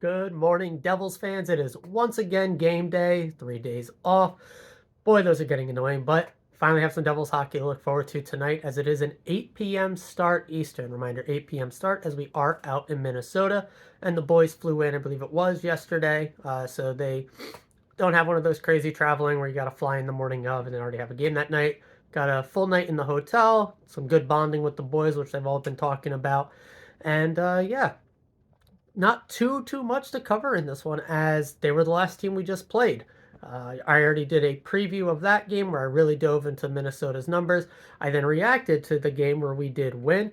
Good morning, Devils fans. It is once again game day, 3 days off. Boy, those are getting annoying, but finally have some Devils hockey to look forward to tonight as it is an 8 p.m. start Eastern. Reminder, 8 p.m. start as we are out in Minnesota. And the boys flew in, I believe it was yesterday. So they don't have one of those crazy traveling where you got to fly in the morning of and then already have a game that night. Got a full night in the hotel, some good bonding with the boys, which they've all been talking about. And yeah, not too much to cover in this one as they were the last team we just played. I already did a preview of that game where I really dove into Minnesota's numbers. I then reacted to the game where we did win,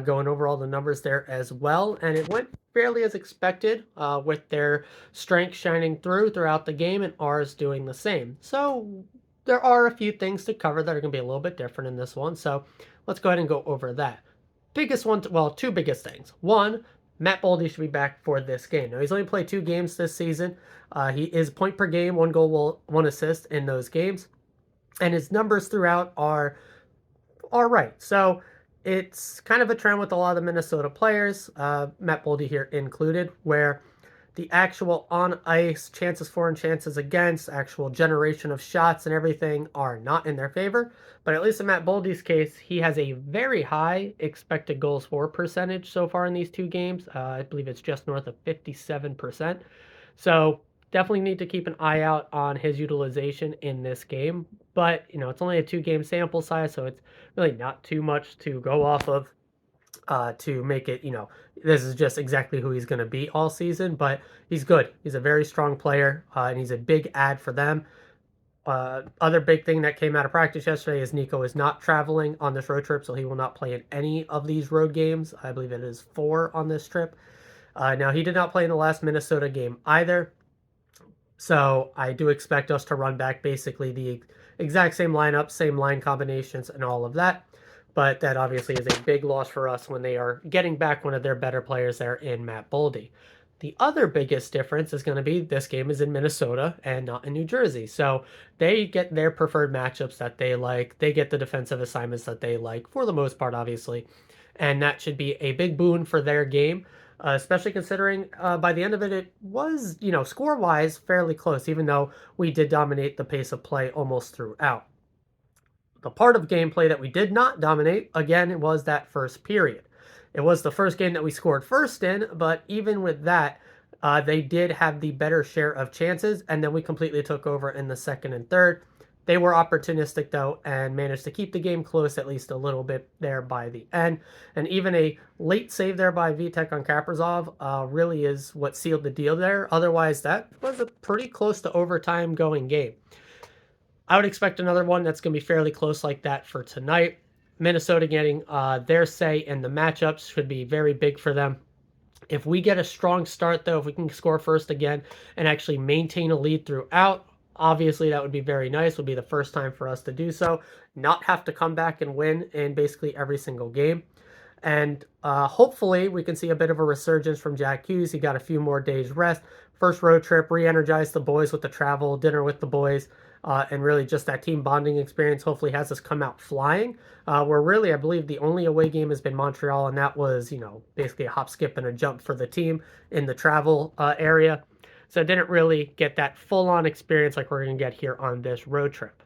going over all the numbers there as well, and it went fairly as expected, with their strength shining throughout the game and ours doing the same. So there are a few things to cover that are going to be a little bit different in this one. So let's go ahead and go over that. Biggest one, well, two biggest things. One, Matt Boldy should be back for this game. Now, he's only played 2 games this season. He is point per game, 1 goal, 1 assist in those games. And his numbers throughout are right. So it's kind of a trend with a lot of the Minnesota players, Matt Boldy here included, where the actual on ice chances for and chances against, actual generation of shots and everything are not in their favor. But at least in Matt Boldy's case, he has a very high expected goals for percentage so far in these 2 games. I believe it's just north of 57%. So definitely need to keep an eye out on his utilization in this game. But, it's only a 2 game sample size, so it's really not too much to go off of to make it, this is just exactly who he's going to be all season, but he's good. He's a very strong player, and he's a big add for them. Other big thing that came out of practice yesterday is Nico is not traveling on this road trip, so he will not play in any of these road games. I believe it is 4 on this trip. Now, he did not play in the last Minnesota game either, so I do expect us to run back basically the exact same lineup, same line combinations, and all of that. But that obviously is a big loss for us when they are getting back one of their better players there in Matt Boldy. The other biggest difference is going to be this game is in Minnesota and not in New Jersey. So they get their preferred matchups that they like. They get the defensive assignments that they like for the most part, obviously. And that should be a big boon for their game, especially considering by the end of it, it was, score wise, fairly close, even though we did dominate the pace of play almost throughout. The part of gameplay that we did not dominate, again, it was that first period. It was the first game that we scored first in, but even with that, they did have the better share of chances, and then we completely took over in the second and third. They were opportunistic, though, and managed to keep the game close at least a little bit there by the end. And even a late save there by Vitek on Kaprizov really is what sealed the deal there. Otherwise, that was a pretty close to overtime going game. I would expect another one that's going to be fairly close like that for tonight. Minnesota getting their say in the matchups should be very big for them. If we get a strong start, though, if we can score first again and actually maintain a lead throughout, obviously that would be very nice. Would be the first time for us to do so. Not have to come back and win in basically every single game. And hopefully we can see a bit of a resurgence from Jack Hughes. He got a few more days rest. First road trip, re-energized the boys with the travel, dinner with the boys, and really just that team bonding experience hopefully has us come out flying. Where really, I believe the only away game has been Montreal, and that was, basically a hop, skip, and a jump for the team in the travel area. So I didn't really get that full-on experience like we're going to get here on this road trip.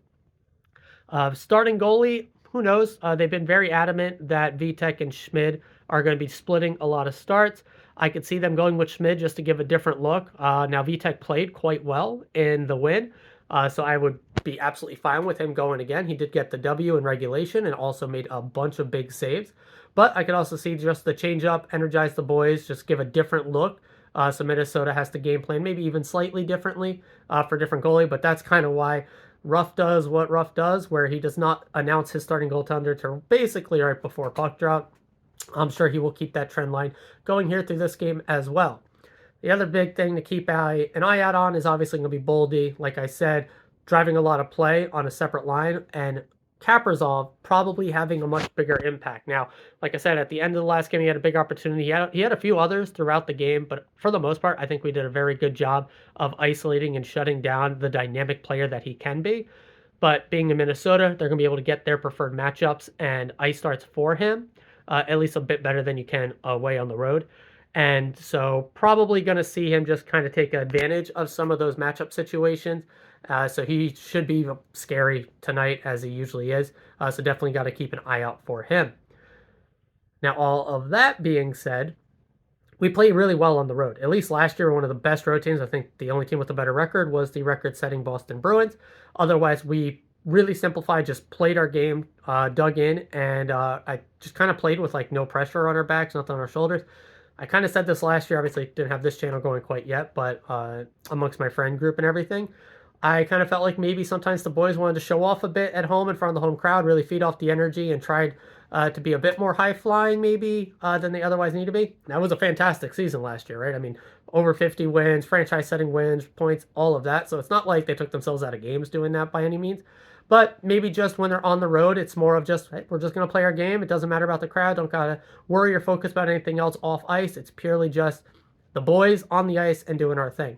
Starting goalie, who knows? They've been very adamant that Vitek and Schmid are going to be splitting a lot of starts. I could see them going with Schmid just to give a different look. Now, Vitek played quite well in the win, so I would be absolutely fine with him going again. He did get the W in regulation and also made a bunch of big saves. But I could also see just the change up, energize the boys, just give a different look. So Minnesota has to game plan maybe even slightly differently for different goalie, but that's kind of why Ruff does what Ruff does, where he does not announce his starting goaltender to basically right before puck drop. I'm sure he will keep that trend line going here through this game as well. The other big thing to keep an eye out on is obviously going to be Boldy. Like I said, driving a lot of play on a separate line, and Kaprizov probably having a much bigger impact. Now, like I said, at the end of the last game, he had a big opportunity. He had a few others throughout the game, but for the most part, I think we did a very good job of isolating and shutting down the dynamic player that he can be. But being in Minnesota, they're going to be able to get their preferred matchups and ice starts for him, at least a bit better than you can away on the road. And so probably going to see him just kind of take advantage of some of those matchup situations. So he should be scary tonight as he usually is. So definitely got to keep an eye out for him. Now, all of that being said, we played really well on the road. At least last year, one of the best road teams. I think the only team with a better record was the record-setting Boston Bruins. Otherwise, we really simplified, just played our game, dug in, and I just kind of played with like no pressure on our backs, nothing on our shoulders. I kind of said this last year. Obviously, didn't have this channel going quite yet, but amongst my friend group and everything, I kind of felt like maybe sometimes the boys wanted to show off a bit at home in front of the home crowd, really feed off the energy, and tried to be a bit more high flying maybe than they otherwise need to be. That was a fantastic season last year, right? I mean, over 50 wins, franchise setting wins, points, all of that. So it's not like they took themselves out of games doing that by any means. But maybe just when they're on the road, it's more of just, hey, we're just going to play our game. It doesn't matter about the crowd. Don't got to worry or focus about anything else off ice. It's purely just the boys on the ice and doing our thing.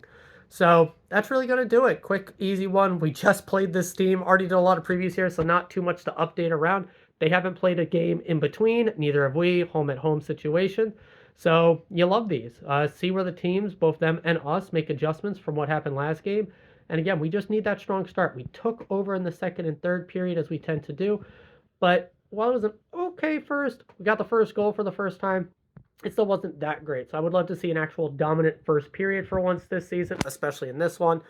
So that's really going to do it. Quick, easy one. We just played this team. Already did a lot of previews here, so not too much to update around. They haven't played a game in between. Neither have we. Home at home situation. So you love these. See where the teams, both them and us, make adjustments from what happened last game. And again, we just need that strong start. We took over in the second and third period as we tend to do. But while it was an okay first, we got the first goal for the first time. It still wasn't that great. So I would love to see an actual dominant first period for once this season, especially in this one.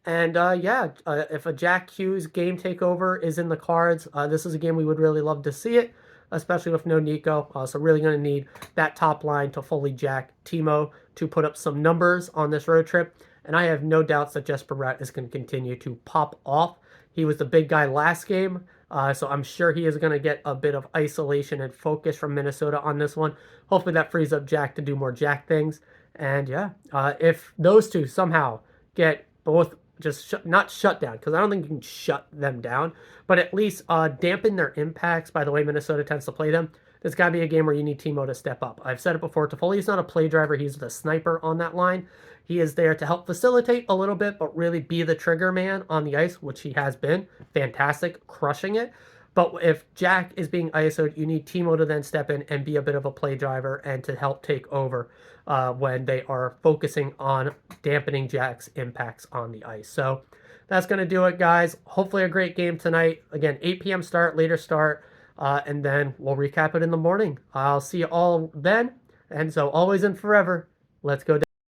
And if a Jack Hughes game takeover is in the cards, this is a game we would really love to see it, especially with no Nico. So really going to need that top line to fully jack Timo to put up some numbers on this road trip. And I have no doubts that Jesper Bratt is going to continue to pop off. He was the big guy last game. So I'm sure he is going to get a bit of isolation and focus from Minnesota on this one. Hopefully that frees up Jack to do more Jack things. And yeah, if those two somehow get both just not shut down, because I don't think you can shut them down, but at least dampen their impacts by the way Minnesota tends to play them, there's got to be a game where you need Timo to step up. I've said it before, Toffoli's not a play driver. He's the sniper on that line. He is there to help facilitate a little bit, but really be the trigger man on the ice, which he has been. Fantastic, crushing it. But if Jack is being ISO'd, you need Timo to then step in and be a bit of a play driver and to help take over when they are focusing on dampening Jack's impacts on the ice. So that's going to do it, guys. Hopefully a great game tonight. Again, 8 p.m. start, later start, and then we'll recap it in the morning. I'll see you all then. And so always and forever, let's go down.